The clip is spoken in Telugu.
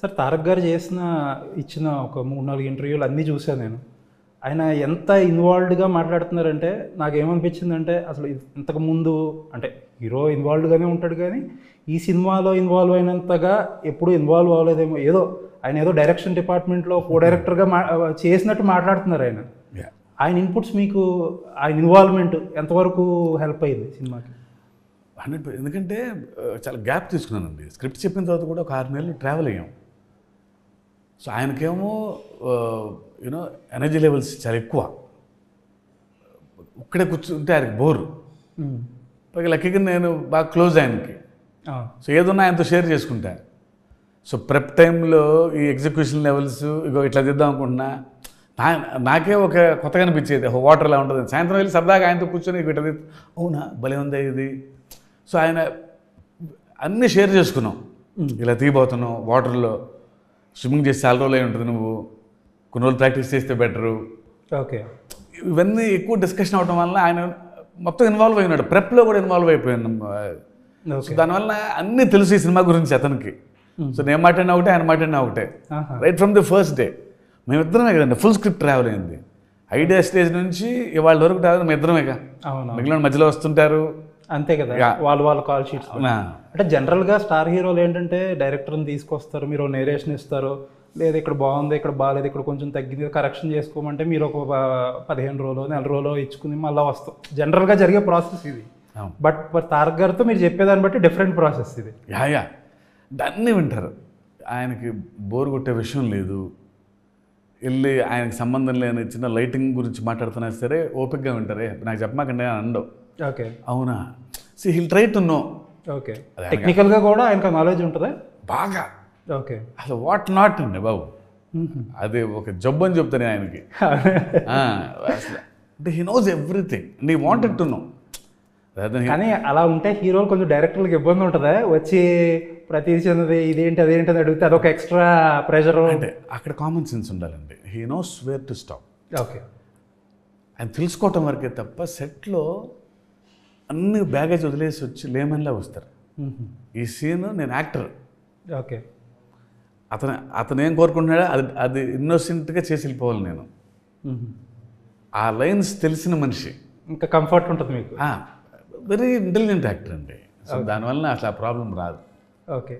సార్ తారక్ గారు ఇచ్చిన ఒక 3-4 ఇంటర్వ్యూలు అన్నీ చూశాను నేను. ఆయన ఎంత ఇన్వాల్వ్డ్గా మాట్లాడుతున్నారంటే నాకేమనిపించిందంటే అసలు ఇంతకు ముందు అంటే హీరో ఇన్వాల్వ్డ్గానే ఉంటాడు కానీ ఈ సినిమాలో ఇన్వాల్వ్ అయినంతగా ఎప్పుడు ఇన్వాల్వ్ అవ్వలేదేమో. ఆయన ఏదో డైరెక్షన్ డిపార్ట్మెంట్లో కో డైరెక్టర్గా చేసినట్టు మాట్లాడుతున్నారు ఆయన. ఆయన ఇన్పుట్స్ మీకు ఆయన ఇన్వాల్వ్మెంట్ ఎంతవరకు హెల్ప్ అయ్యింది సినిమాకి? 100%. ఎందుకంటే చాలా గ్యాప్ తీసుకున్నానండి. స్క్రిప్ట్ చెప్పిన తర్వాత కూడా ఒక 6 నెలలు ట్రావెల్ అయ్యాం. సో ఆయనకేమో యూనో ఎనర్జీ లెవెల్స్ చాలా ఎక్కువ. ఇక్కడే కూర్చుంటే ఆయనకి బోరు. పైగా లక్కీగా నేను బాగా క్లోజ్ ఆయనకి. సో ఏదన్నా ఆయనతో షేర్ చేసుకుంటా. సో ప్రెప్ టైంలో ఈ ఎగ్జిక్యూషన్ లెవెల్స్ ఇట్లా చేద్దాం అనుకుంటున్నా. నాకే ఒక కొత్తగా అనిపించేది, వాటర్లా ఉంటుంది. సాయంత్రం వెళ్ళి సరదాగా ఆయనతో కూర్చొని ఇట్లా అవునా భలే ఉందా ఇది. సో ఆయన అన్నీ షేర్ చేసుకున్నాం. ఇలా తీయబోతున్నాం వాటర్లో, స్విమ్మింగ్ చేసి చాలా రోజులు అయి ఉంటుంది, నువ్వు కొన్ని రోజులు ప్రాక్టీస్ చేస్తే బెటరు. ఓకే, ఇవన్నీ ఎక్కువ డిస్కషన్ అవడం వల్ల ఆయన మొత్తం ఇన్వాల్వ్ అయినాడు. ప్రెప్లో కూడా ఇన్వాల్వ్ అయిపోయాను. సో దానివల్ల అన్నీ తెలుసు ఈ సినిమా గురించి అతనికి. సో నేను మాట్లాడినా ఒకటే, ఆయన మాట్లాడినా ఒకటే. Right from the first day మేమిద్దరమే కదండి. ఫుల్ స్క్రిప్ట్ ట్రావెల్ అయింది. ఐడియా స్టేజ్ నుంచి ఇవాళ వరకు ట్రావెల్ మేమిద్దరమేగా. మిగిలిన మధ్యలో వస్తుంటారు అంతే కదా, వాళ్ళ కాల్ షీట్స్. అంటే జనరల్గా స్టార్ హీరోలు ఏంటంటే డైరెక్టర్ని తీసుకొస్తారు, మీరు నేరేషన్ ఇస్తారు, లేదా ఇక్కడ బాగుంది ఇక్కడ బాగాలేదు ఇక్కడ కొంచెం తగ్గింది కరెక్షన్ చేసుకోమంటే మీరు ఒక 15 రోజులు నెల రోజులు ఇచ్చుకుని మళ్ళీ వస్తాం. జనరల్గా జరిగే ప్రాసెస్ ఇది. బట్ తారక్ గారితో మీరు చెప్పేదాన్ని బట్టి డిఫరెంట్ ప్రాసెస్ ఇది. యా అన్నీ వింటారు. ఆయనకి బోర్ కొట్టే విషయం లేదు. వెళ్ళి ఆయనకి సంబంధం లేని చిన్న లైటింగ్ గురించి మాట్లాడుతున్నా సరే ఓపిక్గా వింటారే. నాకు చెప్పమాకండి అని అండవు. ఓకే, అవునా, సి హిల్ ట్రై టు నో. ఓకే, టెక్నికల్గా కూడా ఆయనకు నాలెడ్జ్ ఉంటుందా బాగా? ఓకే, అసలు వాట్ నాట్ అండి బాబు, అది ఒక జబ్బు అని చెప్తాను ఆయనకి. అసలు అంటే he knows everything and he wanted to know. కానీ అలా ఉంటే హీరోలు కొంచెం డైరెక్టర్లకు ఇబ్బంది ఉంటుందా? వచ్చి ప్రతిదీ చెందింది ఇదేంటి అదేంటి అని అడిగితే అదొక ఎక్స్ట్రా ప్రెషర్. అంటే అక్కడ కామన్ సెన్స్ ఉండాలండి. He knows wear to stop. Okay, ఆయన తెలుసుకోవటం వరకే తప్ప సెట్లో అన్ని బ్యాగేజ్ వదిలేసి వచ్చి లేమన్లా వస్తారు. ఈ సీన్ నేను యాక్టర్. ఓకే, అతను ఏం కోరుకుంటున్నాడో అది ఇన్నోసెంట్గా చేసి వెళ్ళిపోవాలి నేను. ఆ లైన్స్ తెలిసిన మనిషి, ఇంకా కంఫర్ట్ ఉంటుంది మీకు. వెరీ ఇంటెలిజెంట్ యాక్టర్ అండి. సో దానివల్ల అసలు ఆ ప్రాబ్లం రాదు. ఓకే.